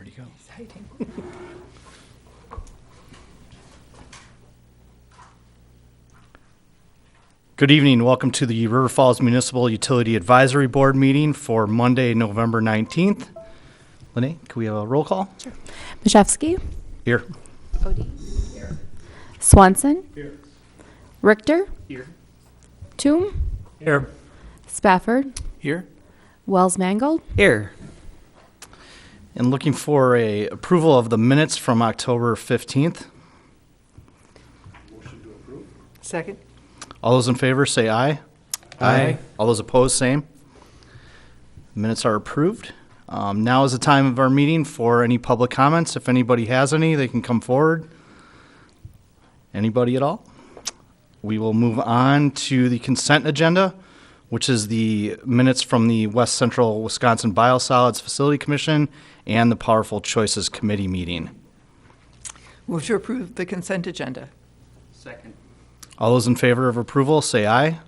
Where'd he go? Exciting. Good evening. Welcome to the River Falls Municipal Utility Advisory Board meeting for Monday, November 19th. Lene, can we have a roll call? Sure. Mashevsky. Here. Odie. Here. Swanson. Here. Richter. Here. Toom. Here. Spafford. Here. Wells Mangold. Here. And looking for a approval of the minutes from October 15th. Motion to approve. Second. All those in favor say aye. Aye. All those opposed, same. Minutes are approved. Now is the time of our meeting for any public comments. If anybody has any, they can come forward. Anybody at all? We will move on to the consent agenda, which is the minutes from the West Central Wisconsin Biosolids Facility Commission and the Powerful Choices Committee meeting. Move to approve the consent agenda. Second. All those in favor of approval, say aye.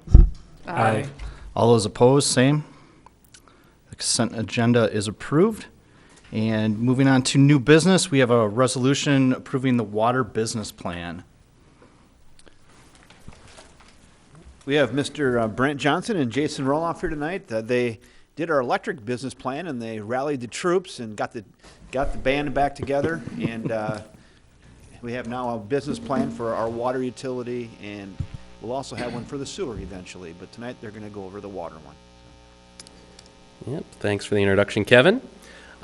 Aye. All those opposed, same. The consent agenda is approved. And moving on to new business, we have a resolution approving the water business plan. We have Mr. Brent Johnson and Jason Roloff here tonight. They did our electric business plan, and they rallied the troops and got the band back together. And we have now a business plan for our water utility, and we'll also have one for the sewer eventually. But tonight they're going to go over the water one. Yep, thanks for the introduction, Kevin.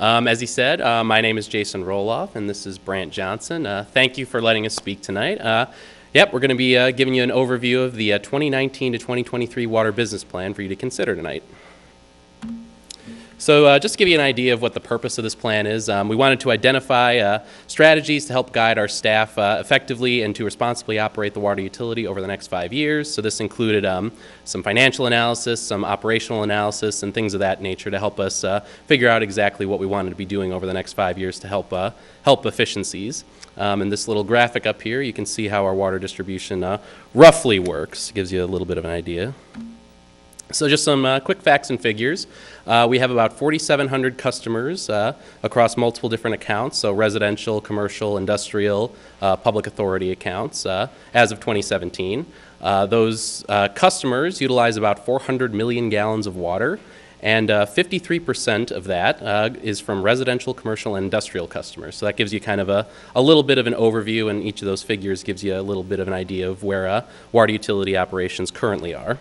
As he said, my name is Jason Roloff, and this is Brant Johnson. Thank you for letting us speak tonight. We're going to be giving you an overview of the 2019 to 2023 water business plan for you to consider tonight. So just to give you an idea of what the purpose of this plan is, we wanted to identify strategies to help guide our staff effectively and to responsibly operate the water utility over the next 5 years. So this included some financial analysis, some operational analysis, and things of that nature to help us figure out exactly what we wanted to be doing over the next 5 years to help efficiencies. In this little graphic up here, you can see how our water distribution roughly works. Gives you a little bit of an idea. So just some quick facts and figures. We have about 4,700 customers across multiple different accounts, so residential, commercial, industrial, public authority accounts as of 2017. Those customers utilize about 400 million gallons of water, and 53% of that is from residential, commercial, and industrial customers. So that gives you kind of a little bit of an overview, and each of those figures gives you a little bit of an idea of where water utility operations currently are.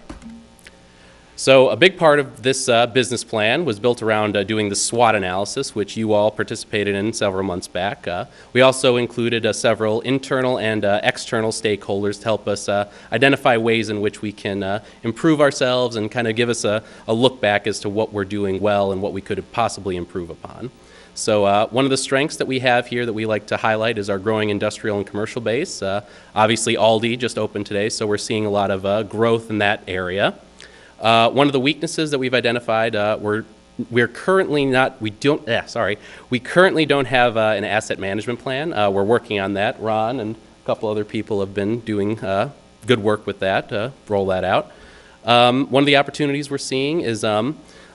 So a big part of this business plan was built around doing the SWOT analysis, which you all participated in several months back. We also included several internal and external stakeholders to help us identify ways in which we can improve ourselves and kind of give us a look back as to what we're doing well and what we could possibly improve upon. So one of the strengths that we have here that we like to highlight is our growing industrial and commercial base. Obviously Aldi just opened today, so we're seeing a lot of growth in that area. One of the weaknesses that we've identified, we currently don't have an asset management plan. We're working on that. Ron and a couple other people have been doing good work with that, roll that out. One of the opportunities we're seeing is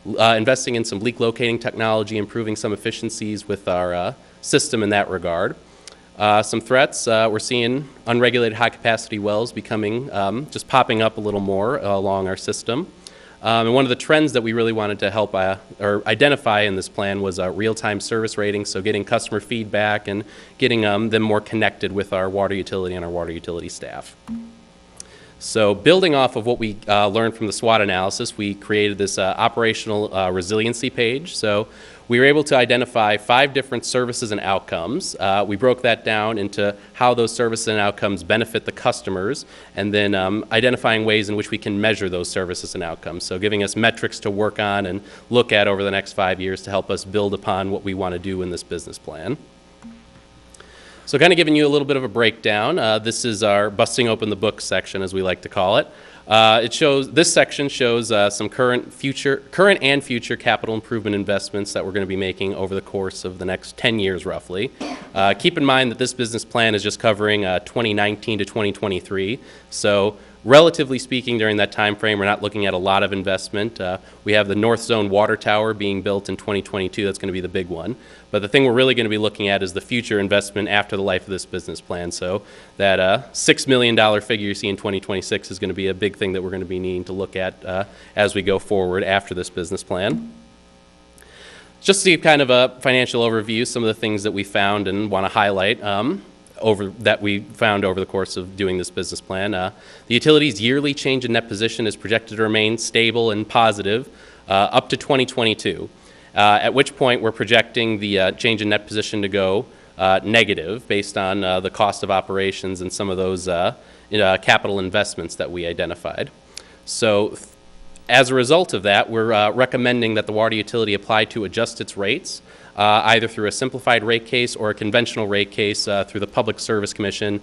investing in some leak locating technology, improving some efficiencies with our system in that regard. Some threats, we're seeing unregulated high-capacity wells becoming, just popping up a little more along our system. And one of the trends that we really wanted to help or identify in this plan was real-time service ratings, so getting customer feedback and getting them more connected with our water utility and our water utility staff. So building off of what we learned from the SWOT analysis, we created this operational resiliency page. So we were able to identify 5 different services and outcomes. We broke that down into how those services and outcomes benefit the customers, and then identifying ways in which we can measure those services and outcomes. So giving us metrics to work on and look at over the next 5 years to help us build upon what we want to do in this business plan. So kind of giving you a little bit of a breakdown. This is our busting open the book section, as we like to call it. This section shows some current and future capital improvement investments that we're going to be making over the course of the next 10 years roughly. Keep in mind that this business plan is just covering 2019 to 2023. So Relatively speaking, during that time frame, we're not looking at a lot of investment. We have the North Zone Water Tower being built in 2022. That's going to be the big one. But the thing we're really going to be looking at is the future investment after the life of this business plan. So that $6 million figure you see in 2026 is going to be a big thing that we're going to be needing to look at as we go forward after this business plan. Just to give kind of a financial overview, some of the things that we found and want to highlight that we found over the course of doing this business plan. The utility's yearly change in net position is projected to remain stable and positive up to 2022, at which point we're projecting the change in net position to go negative based on the cost of operations and some of those capital investments that we identified. So as a result of that, we're recommending that the water utility apply to adjust its rates, either through a simplified rate case or a conventional rate case through the Public Service Commission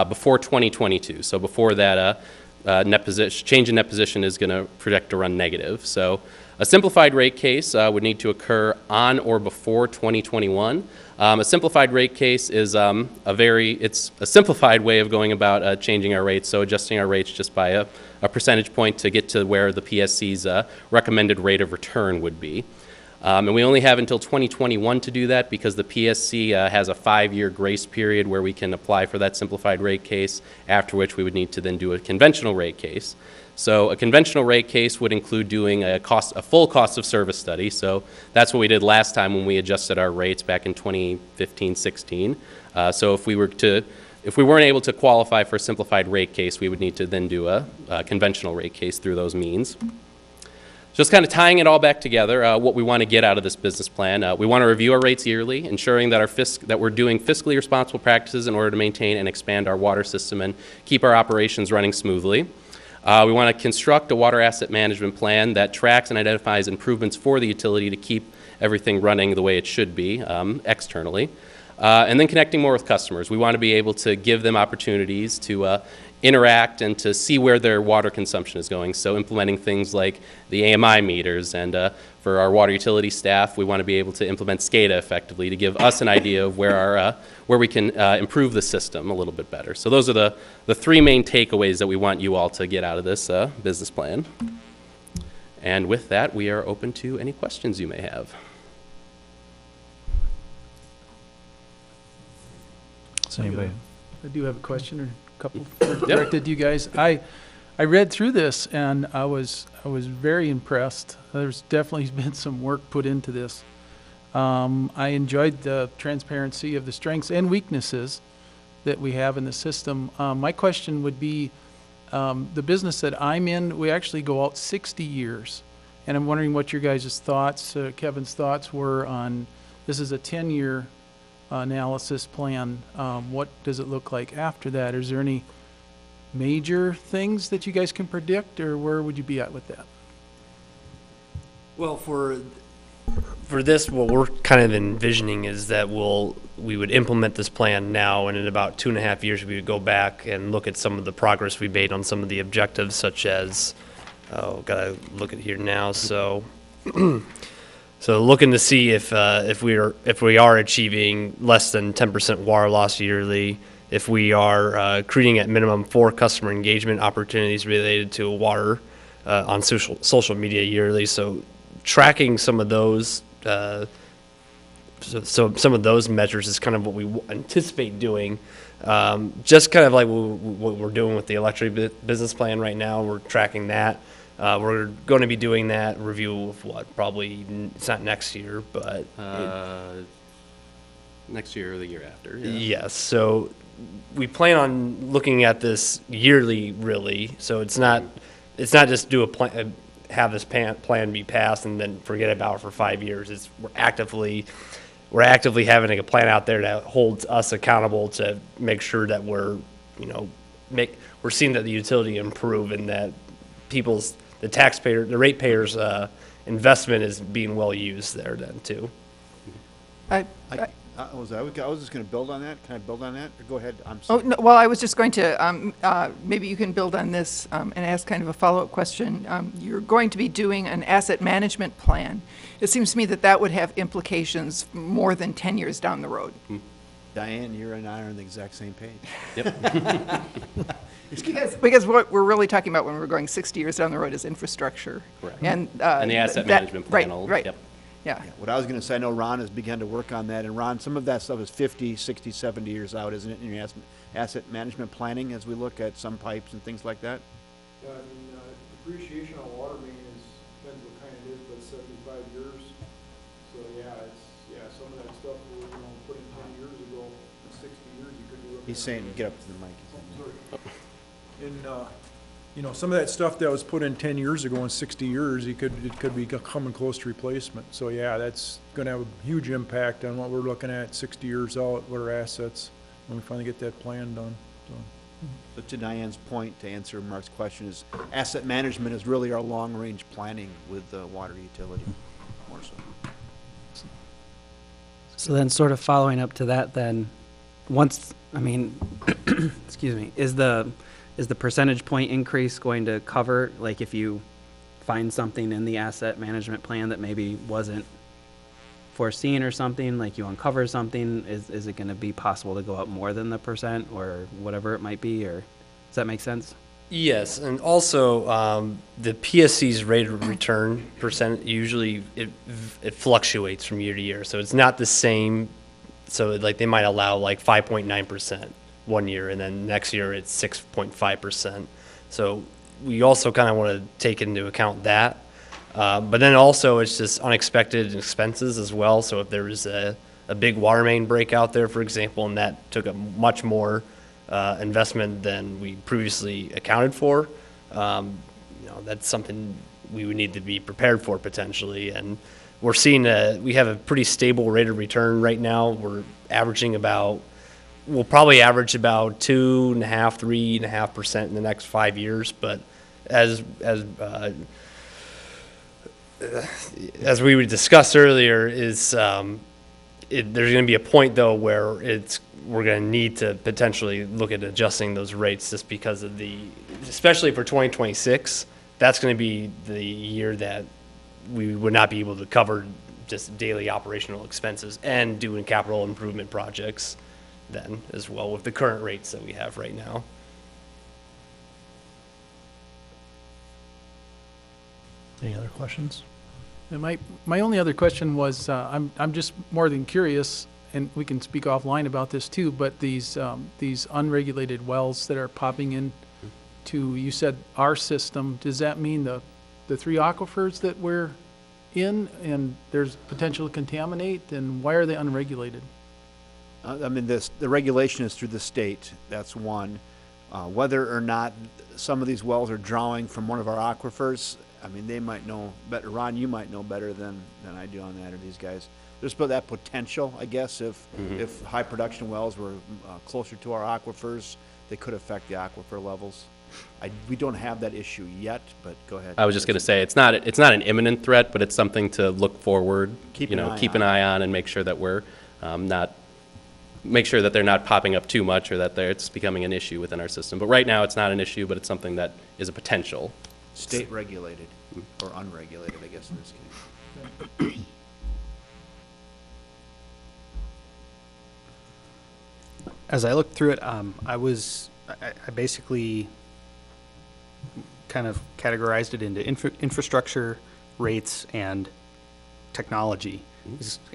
before 2022. So before that change in net position is going to project to run negative. So a simplified rate case would need to occur on or before 2021. A simplified rate case is it's a simplified way of going about changing our rates, so adjusting our rates just by a percentage point to get to where the PSC's recommended rate of return would be. And we only have until 2021 to do that because the PSC has a 5-year grace period where we can apply for that simplified rate case, after which we would need to then do a conventional rate case. So a conventional rate case would include doing a full cost of service study. So that's what we did last time when we adjusted our rates back in 2015-16. So if we weren't able to qualify for a simplified rate case, we would need to then do a conventional rate case through those means. Just kind of tying it all back together, what we want to get out of this business plan. We want to review our rates yearly, ensuring that we're doing fiscally responsible practices in order to maintain and expand our water system and keep our operations running smoothly. We want to construct a water asset management plan that tracks and identifies improvements for the utility to keep everything running the way it should be externally. And then connecting more with customers. We want to be able to give them opportunities to interact and to see where their water consumption is going. So implementing things like the AMI meters, and for our water utility staff, we want to be able to implement SCADA effectively to give us an idea of where we can improve the system a little bit better. So those are the three main takeaways that we want you all to get out of this business plan. And with that, we are open to any questions you may have. So anybody? I do have a question or a couple directed to you guys. I read through this and I was very impressed. There's definitely been some work put into this. I enjoyed the transparency of the strengths and weaknesses that we have in the system. My question would be, the business that I'm in, we actually go out 60 years. And I'm wondering what your guys' thoughts, Kevin's thoughts were on, this is a 10-year analysis plan. What does it look like after that? Is there any major things that you guys can predict, or where would you be at with that? Well, for this, what we're kind of envisioning is that we would implement this plan now, and in about 2.5 years we would go back and look at some of the progress we made on some of the objectives, such as gotta look at here now. So so looking to see if we are achieving less than 10% water loss yearly, if we are creating at minimum 4 customer engagement opportunities related to water on social media yearly. So tracking some of those, so some of those measures is kind of what we anticipate doing. Just kind of like what we're doing with the electric business plan right now. We're tracking that. We're going to be doing that review of probably it's not next year, but Next year or the year after. Yeah. Yes. So we plan on looking at this yearly, really. So it's not just do a plan, have this plan be passed and then forget about it for 5 years. We're actively having a plan out there that holds us accountable to make sure that we're seeing that the utility improve and that the ratepayers' investment is being well used there then too. I was just going to build on that. Can I build on that? Or go ahead. I'm sorry. Oh, no, well, I was just going to, maybe you can build on this and ask kind of a follow-up question. You're going to be doing an asset management plan. It seems to me that would have implications more than 10 years down the road. Diane, you and I are on the exact same page. Yep. Because what we're really talking about when we're going 60 years down the road is infrastructure. Correct. And the asset management plan will, Right, yep. yeah. What I was going to say, I know Ron has begun to work on that, and Ron, some of that stuff is 50, 60, 70 years out, isn't it, in your asset management planning as we look at some pipes and things like that? Yeah, I mean, depreciation on water main depends what kind it is, but 75 years. So some of that stuff we put in 10 years ago, in 60 years, you could be looking. He's saying, get up to the mic. And, some of that stuff that was put in 10 years ago in 60 years, it could be coming close to replacement. So yeah, that's gonna have a huge impact on what we're looking at 60 years out, what our assets, when we finally get that plan done, so. So to Diane's point, to answer Mark's question, is asset management is really our long-range planning with the water utility, more so. So then sort of following up to that then, excuse me, is the percentage point increase going to cover, like if you find something in the asset management plan that maybe wasn't foreseen or something, like you uncover something, is it going to be possible to go up more than the percent or whatever it might be, or does that make sense? Yes, and also the PSC's rate of return percent, usually it fluctuates from year to year, so it's not the same. So like they might allow like 5.9% one year, and then next year it's 6.5%. So we also kind of want to take into account that. But then also it's just unexpected expenses as well. So if there was a big water main break out there, for example, and that took a much more investment than we previously accounted for, that's something we would need to be prepared for potentially. And we're seeing we have a pretty stable rate of return right now. We're averaging we'll probably average about 2.5%, 3.5% in the next 5 years. But as we would discuss earlier, is there's going to be a point though where we're going to need to potentially look at adjusting those rates just because of especially for 2026. That's going to be the year that we would not be able to cover just daily operational expenses and doing capital improvement projects then as well with the current rates that we have right now. Any other questions? And my only other question was, I'm just more than curious, and we can speak offline about this too, but these unregulated wells that are popping in to, you said our system, does that mean the 3 aquifers that we're in and there's potential to contaminate, and why are they unregulated? The regulation is through the state. That's one. Whether or not some of these wells are drawing from one of our aquifers, they might know better. Ron, you might know better than I do on that, or these guys. There's that potential, I guess, if high production wells were closer to our aquifers, they could affect the aquifer levels. We don't have that issue yet, but go ahead. I was just going to say it's not an imminent threat, but it's something to look forward, keep an eye on, and make sure that we're make sure that they're not popping up too much, or that it's becoming an issue within our system. But right now, it's not an issue, but it's something that is a potential. State regulated or unregulated, I guess in this case. As I looked through it, I basically kind of categorized it into infrastructure, rates, and technology.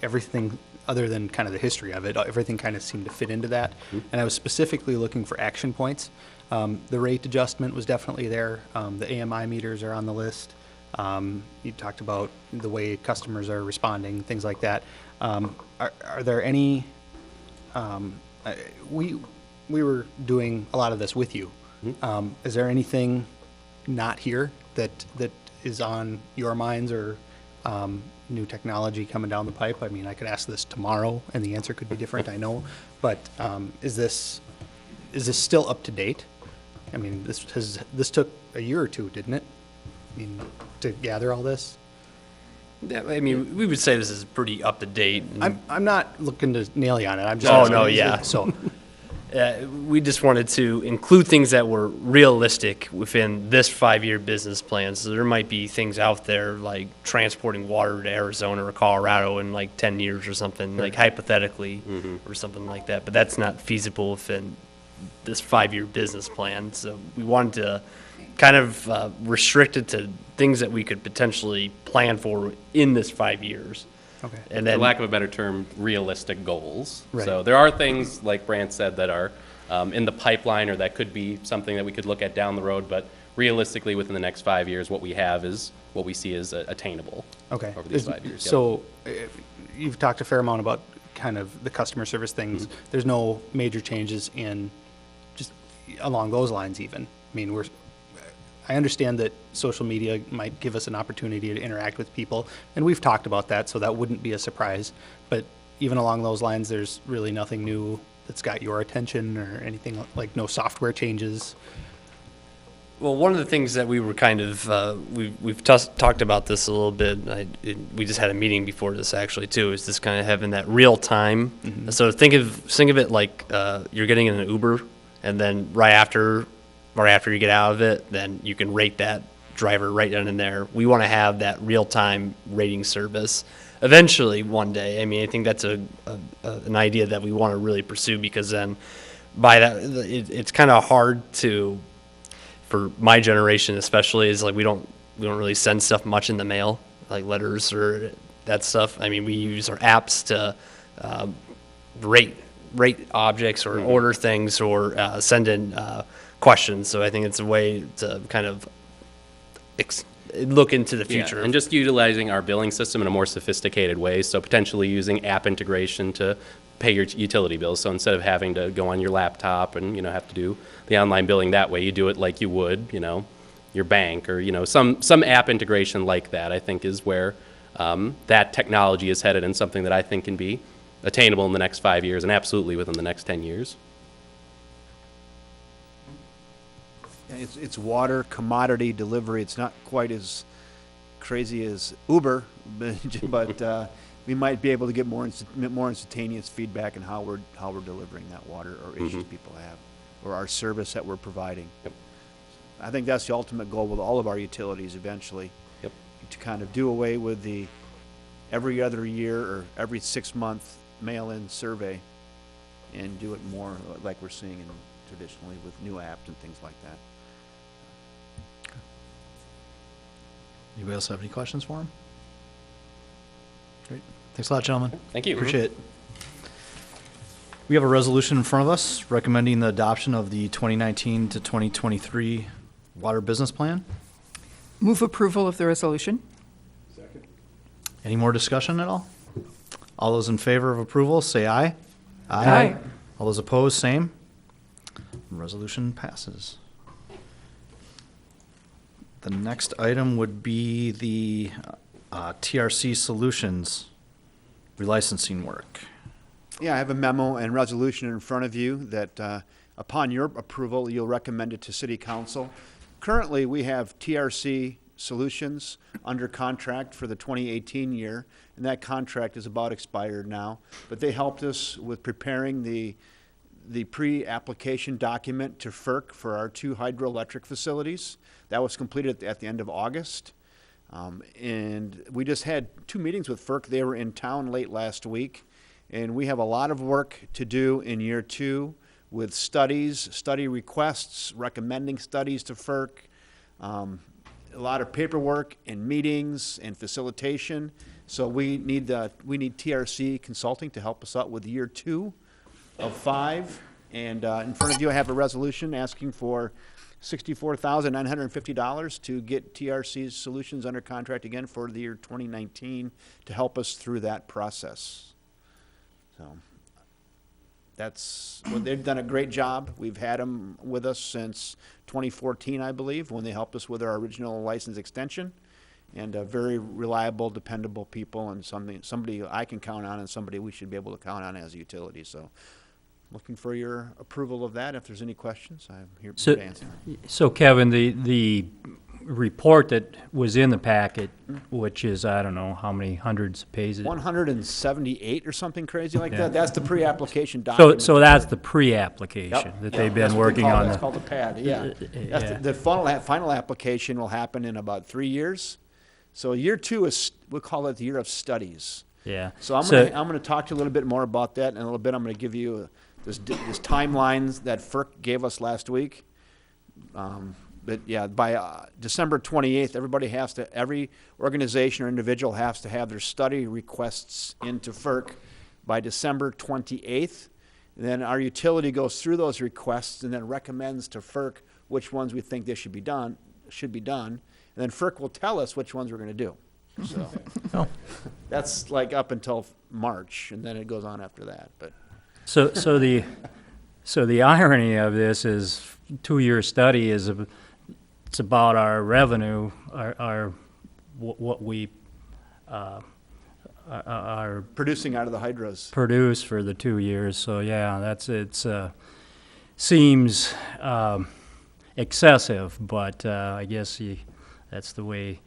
Everything other than kind of the history of it, everything kind of seemed to fit into that. And I was specifically looking for action points. The rate adjustment was definitely there. The AMI meters are on the list. You talked about the way customers are responding, things like that. Are there any, we were doing a lot of this with you. Is there anything not here that is on your minds, or new technology coming down the pipe? I could ask this tomorrow and the answer could be different, I know, but is this still up to date? This took a year or two, didn't it? To gather all this? Yeah, we would say this is pretty up to date. I'm not looking to nail you on it. I'm just Oh, no, yeah. So we just wanted to include things that were realistic within this 5-year business plan. So there might be things out there like transporting water to Arizona or Colorado in like 10 years or something, like hypothetically, or something like that. But that's not feasible within this 5-year business plan. So we wanted to kind of restrict it to things that we could potentially plan for in this 5 years. Okay. And For then, lack of a better term, realistic goals. Right. So there are things, like Brant said, that are in the pipeline, or that could be something that we could look at down the road, but realistically, within the next 5 years, what we have is what we see as attainable Okay. over these 5 years. Yep. So you've talked a fair amount about kind of the customer service things. There's no major changes in just along those lines even. I mean, I understand that social media might give us an opportunity to interact with people, and we've talked about that, so that wouldn't be a surprise. But even along those lines, there's really nothing new that's got your attention or anything, like no software changes. well, one of the things that we were kind of, we've talked about this a little bit. We just had a meeting before this actually too, is just kind of having that real time. Mm-hmm. So think of it like you're getting in an Uber, and then right after you get out of it, then you can rate that driver right down in there. We want to have that real-time rating service eventually one day. I mean, I think that's an idea that we want to really pursue, because then by that, it's kind of hard to, for my generation especially, is like we don't really send stuff much in the mail, like letters or that stuff. I mean, we use our apps to rate objects or order things or send in questions. So I think it's a way to kind of look into the future. Yeah, and just utilizing our billing system in a more sophisticated way, so potentially using app integration to pay your utility bills. So instead of having to go on your laptop and, have to do the online billing that way, you do it like you would, your bank, or, some app integration like that, I think is where that technology is headed, and something that I think can be attainable in the next 5 years and absolutely within the next 10 years. Yeah, it's water commodity delivery. It's not quite as crazy as Uber, but we might be able to get more instantaneous feedback on how we're delivering that water or issues people have, or our service that we're providing. Yep. I think that's the ultimate goal with all of our utilities eventually. Yep. To kind of do away with the every other year or every 6-month mail-in survey, and do it more like we're seeing traditionally with new apps and things like that. Anybody else have any questions for him? Great. Thanks a lot, gentlemen. Thank you. Appreciate it. We have a resolution in front of us recommending the adoption of the 2019 to 2023 Water Business Plan. Move approval of the resolution. Any more discussion at all? All those in favor of approval, say aye. Aye. All those opposed, same. Resolution passes. The next item would be the TRC Solutions relicensing work. Yeah, I have a memo and resolution in front of you that upon your approval, you'll recommend it to City Council. Currently, we have TRC Solutions under contract for the 2018 year, and that contract is about expired now. But they helped us with preparing the pre-application document to FERC for our 2 hydroelectric facilities. That was completed at the end of August. And we just had 2 meetings with FERC. They were in town late last week. And we have a lot of work to do in year 2 with studies, study requests, recommending studies to FERC, a lot of paperwork and meetings and facilitation. So we need TRC Consulting to help us out with year 2 of 5. And in front of you, I have a resolution asking for $64,950 to get TRC Solutions under contract again for the year 2019 to help us through that process. So they've done a great job. We've had them with us since 2014, I believe, when they helped us with our original license extension. And very reliable, dependable people, and somebody I can count on, and somebody we should be able to count on as a utility. So looking for your approval of that. If there's any questions, I'm here to answer. So Kevin, the report that was in the packet, which is, I don't know, how many hundreds of pages? 178 or something crazy like that. That's the pre-application document. So that's the pre-application that they've been working on. That's called the PAD, yeah. The final application will happen in about 3 years. So year 2 we'll call it the year of studies. Yeah. So I'm going to talk to you a little bit more about that, and in a little bit I'm going to give you There's timelines that FERC gave us last week. But yeah, by December 28th, every organization or individual has to have their study requests into FERC by December 28th. And then our utility goes through those requests and then recommends to FERC which ones we think they should be done. And then FERC will tell us which ones we're going to do. So that's like up until March, and then it goes on after that. But So the irony of this is 2-year study is it's about our revenue, what we are producing out of the hydros. produce for the 2 years. So yeah, seems excessive, but I guess that's the way.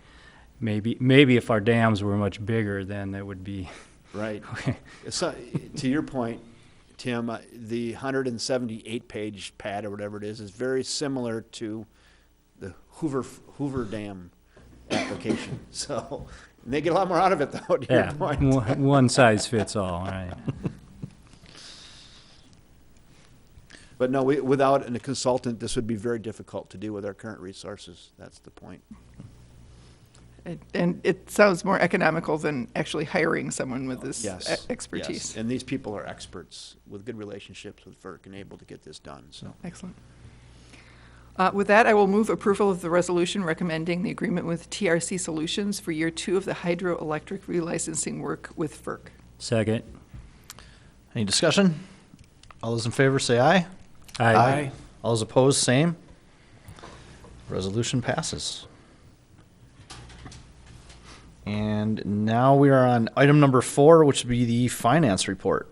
Maybe if our dams were much bigger, then that would be right. So, to your point, Tim, the 178-page pad or whatever it is very similar to the Hoover Dam application. So they get a lot more out of it, though. To your point. One size fits all, right? But no, without a consultant, this would be very difficult to do with our current resources. That's the point. And it sounds more economical than actually hiring someone with this expertise. Yes. And these people are experts with good relationships with FERC and able to get this done. So excellent. With that, I will move approval of the resolution recommending the agreement with TRC Solutions for year 2 of the hydroelectric relicensing work with FERC. Second. Any discussion? All those in favor say aye. Aye. All those opposed, same. Resolution passes. And now we are on item number 4, which would be the finance report.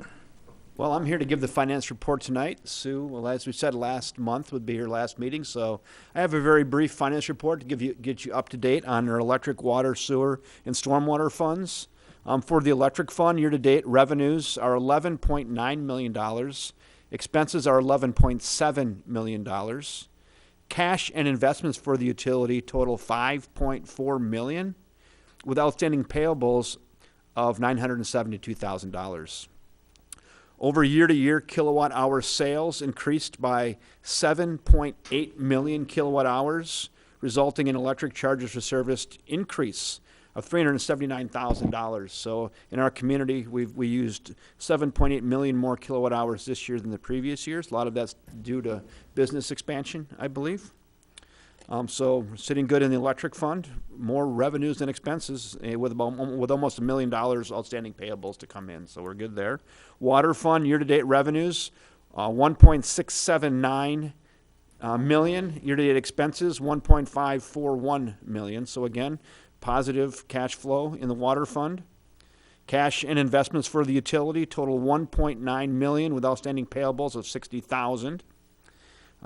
Well, I'm here to give the finance report tonight. Sue, well, as we said last month, would be your last meeting, so I have a very brief finance report to get you up to date on our electric, water, sewer, and stormwater funds. For the electric fund, year-to-date revenues are $11.9 million. Expenses are $11.7 million. Cash and investments for the utility total $5.4 million, with outstanding payables of $972,000. Over year-to-year, kilowatt-hour sales increased by 7.8 million kilowatt-hours, resulting in electric charges for service increase of $379,000. So in our community, we used 7.8 million more kilowatt-hours this year than the previous years. A lot of that's due to business expansion, I believe. So sitting good in the electric fund, more revenues than expenses with almost $1 million outstanding payables to come in. So we're good there. Water fund year-to-date revenues, 1.679 million. Year-to-date expenses, 1.541 million. So again, positive cash flow in the water fund. Cash and investments for the utility total 1.9 million with outstanding payables of 60,000.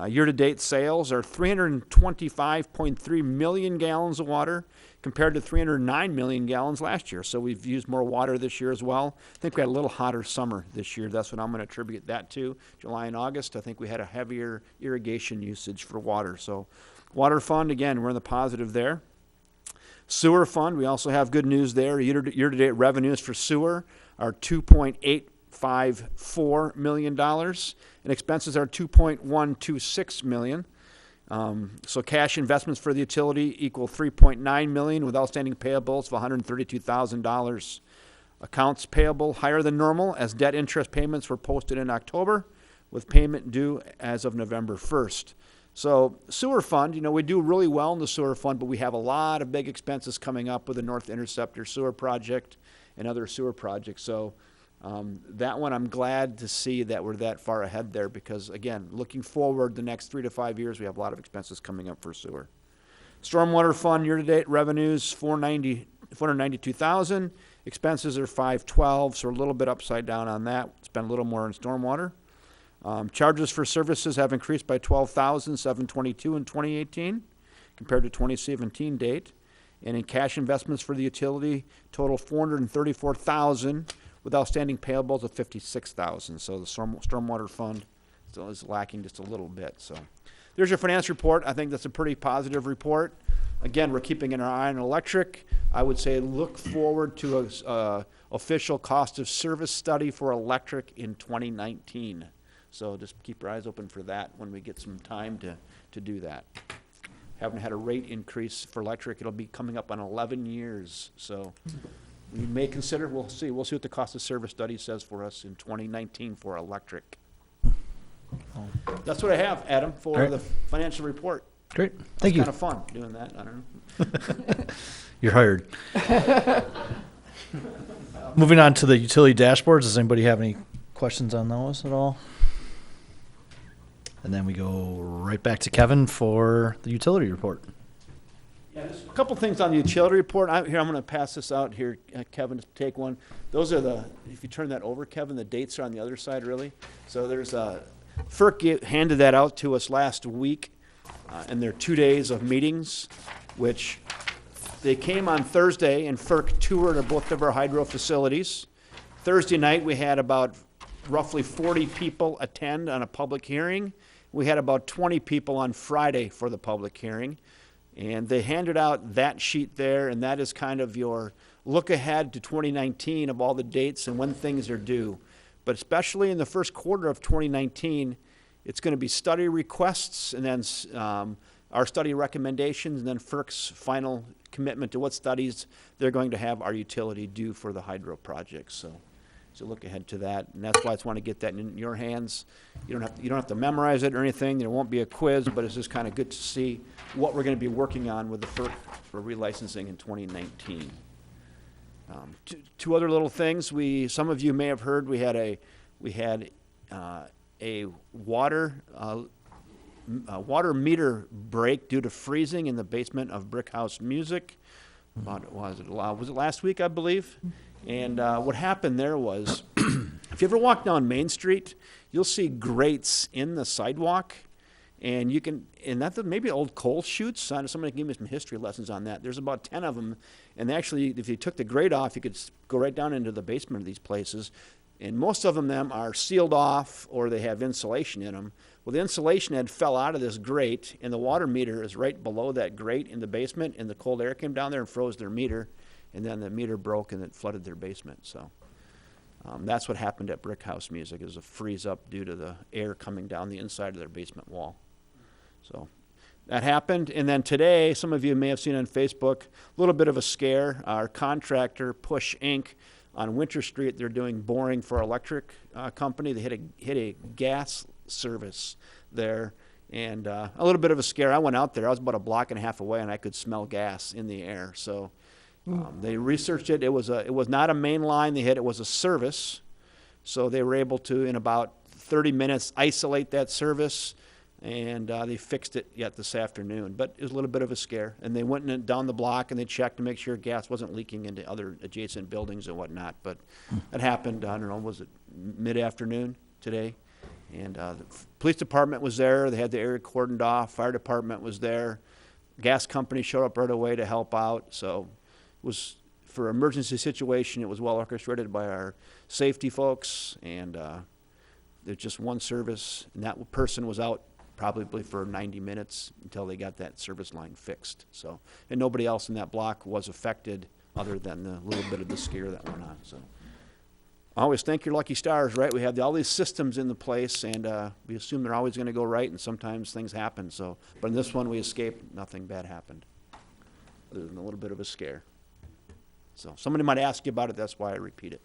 Year-to-date sales are 325.3 million gallons of water compared to 309 million gallons last year. So we've used more water this year as well. I think we had a little hotter summer this year. That's what I'm going to attribute that to. July and August, I think we had a heavier irrigation usage for water. So water fund, again, we're in the positive there. Sewer fund, we also have good news there. Year-to-date revenues for sewer are $2.854 million, and expenses are $2.126 million. So cash investments for the utility equal $3.9 million with outstanding payables of $132,000. Accounts payable higher than normal as debt interest payments were posted in October with payment due as of November 1st. So sewer fund, we do really well in the sewer fund, but we have a lot of big expenses coming up with the North Interceptor sewer project and other sewer projects. So that one, I'm glad to see that we're that far ahead there because, again, looking forward the next 3 to 5 years, we have a lot of expenses coming up for sewer. Stormwater fund year-to-date revenues, $492,000. Expenses are $512, so we're a little bit upside down on that. Spend a little more on stormwater. Charges for services have increased by $12,722 in 2018 compared to 2017 date. And in cash investments for the utility, total $434,000 with outstanding payables of $56,000. So the stormwater fund still is lacking just a little bit. So there's your finance report. I think that's a pretty positive report. Again, we're keeping an eye on electric. I would say look forward to a official cost of service study for electric in 2019. So just keep your eyes open for that when we get some time to do that. Haven't had a rate increase for electric. It'll be coming up on 11 years. So we may consider, we'll see what the cost of service study says for us in 2019 for electric. That's what I have, Adam, for All right. the financial report. Great, thank you. Kind of fun doing that, I don't know. You're hired. Moving on to the utility dashboards, does anybody have any questions on those at all? And then we go right back to Kevin for the utility report. Yeah, there's a couple things on the utility report. I'm going to pass this out here, Kevin, to take one. Those are if you turn that over, Kevin, the dates are on the other side, really. So there's FERC handed that out to us last week, and there are 2 days of meetings, which they came on Thursday, and FERC toured both of our hydro facilities. Thursday night, we had about roughly 40 people attend on a public hearing. We had about 20 people on Friday for the public hearing. And they handed out that sheet there, and that is kind of your look ahead to 2019 of all the dates and when things are due. But especially in the first quarter of 2019, it's going to be study requests, and then our study recommendations, and then FERC's final commitment to what studies they're going to have our utility do for the hydro projects. So look ahead to that, and that's why I just want to get that in your hands. You don't have to memorize it or anything. There won't be a quiz, but it's just kind of good to see what we're going to be working on with the FERC for relicensing in 2019. Two other little things. Some of you may have heard we had a water meter break due to freezing in the basement of Brick House Music. Was it last week, I believe? And what happened there was, if you ever walk down Main Street, you'll see grates in the sidewalk, and that's maybe old coal chutes. Somebody gave me some history lessons on that. There's about 10 of them, and actually, if you took the grate off, you could go right down into the basement of these places. And most of them are sealed off, or they have insulation in them. Well, the insulation had fell out of this grate, and the water meter is right below that grate in the basement, and the cold air came down there and froze their meter. And then the meter broke and it flooded their basement. So that's what happened at Brick House Music, is a freeze up due to the air coming down the inside of their basement wall. So that happened. And then today, some of you may have seen on Facebook, a little bit of a scare. Our contractor, Push Inc., on Winter Street, they're doing boring for electric company. They hit a gas service there. And a little bit of a scare. I went out there. I was about a block and a half away, and I could smell gas in the air. So they researched it. It was not a main line they hit. It was a service. So they were able to, in about 30 minutes, isolate that service, and they fixed it yet this afternoon. But it was a little bit of a scare. And they went down the block and they checked to make sure gas wasn't leaking into other adjacent buildings and whatnot. But it happened, I don't know, was it mid-afternoon today? And the police department was there. They had the area cordoned off. Fire department was there. Gas company showed up right away to help out. So it was, for an emergency situation, it was well orchestrated by our safety folks. And there's just one service, and that person was out probably for 90 minutes until they got that service line fixed. So, and nobody else in that block was affected other than the little bit of the scare that went on. So I always thank your lucky stars, right? We have all these systems in the place, and we assume they're always going to go right, and sometimes things happen. So, but in this one, we escaped. Nothing bad happened, other than a little bit of a scare. So somebody might ask you about it. That's why I repeat it.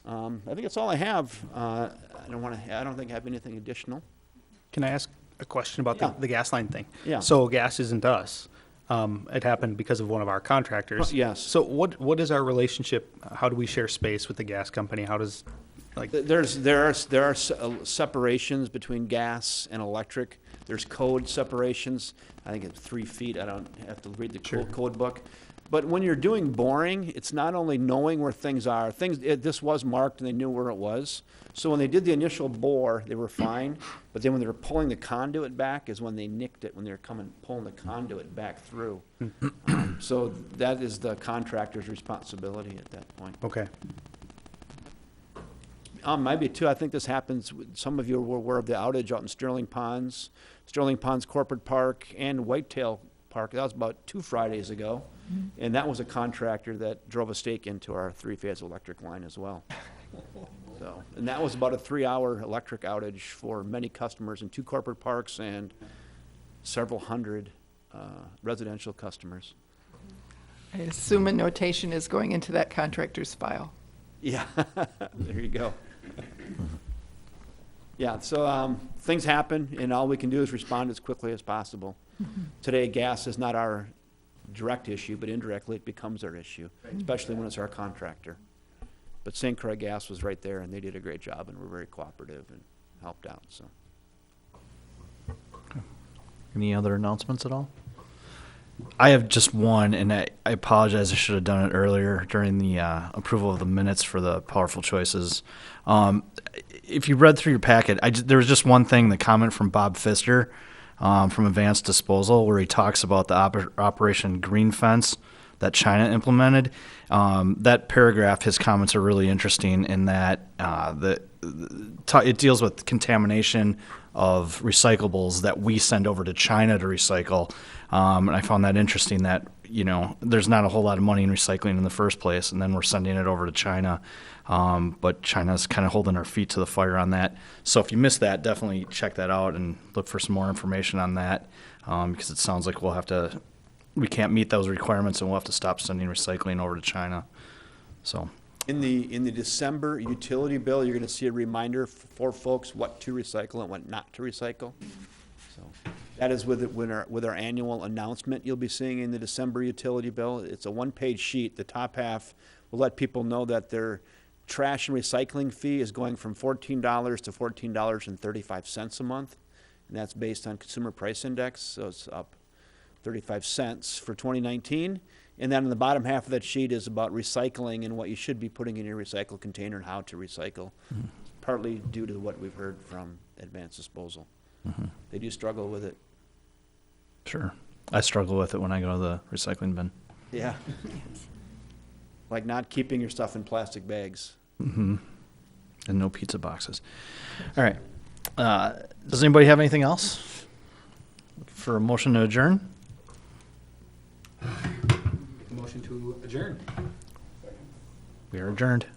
I think that's all I have. I don't think I have anything additional. Can I ask a question about Yeah. the gas line thing? Yeah. So gas isn't us. It happened because of one of our contractors. Yes. So what is our relationship? How do we share space with the gas company? How does, like, There are separations between gas and electric. There's code separations. I think it's 3 feet. I don't have to read the code book. But when you're doing boring, it's not only knowing where things are. This was marked and they knew where it was. So when they did the initial bore, they were fine. But then when they were pulling the conduit back is when they nicked it, when they were pulling the conduit back through. So that is the contractor's responsibility at that point. okay. Maybe too, I think this happens, some of you were aware of the outage out in Sterling Ponds Corporate Park and Whitetail Park. That was about 2 Fridays ago. And that was a contractor that drove a stake into our 3-phase electric line as well. So, and that was about a 3-hour electric outage for many customers in 2 corporate parks and several hundred residential customers. I assume a notation is going into that contractor's file. Yeah, there you go. Yeah, so things happen, and all we can do is respond as quickly as possible. Today, gas is not our direct issue, but indirectly it becomes our issue, especially when it's our contractor. But St. Croix Gas was right there, and they did a great job, and were very cooperative and helped out, so. Any other announcements at all? I have just one, and I apologize. I should have done it earlier during the approval of the minutes for the Powerful Choices. If you read through your packet, there was just one thing, the comment from Bob Pfister from Advanced Disposal, where he talks about the Operation Green Fence that China implemented. That paragraph, his comments are really interesting in that it deals with contamination of recyclables that we send over to China to recycle. And I found that interesting that, there's not a whole lot of money in recycling in the first place, and then we're sending it over to China. But China's kind of holding our feet to the fire on that. So if you missed that, definitely check that out and look for some more information on that, because it sounds like we can't meet those requirements, and we'll have to stop sending recycling over to China. So. In the December utility bill, you're gonna see a reminder for folks what to recycle and what not to recycle. So that is with our annual announcement you'll be seeing in the December utility bill. It's a 1-page sheet. The top half will let people know that their trash and recycling fee is going from $14 to $14.35 a month. And that's based on Consumer Price Index, so it's up 35 cents for 2019. And then on the bottom half of that sheet is about recycling and what you should be putting in your recycle container and how to recycle, partly due to what we've heard from Advanced Disposal. They do struggle with it. Sure. I struggle with it when I go to the recycling bin. Yeah. Like not keeping your stuff in plastic bags. And no pizza boxes. All right. Does anybody have anything else for a motion to adjourn? Motion to adjourn. We are adjourned.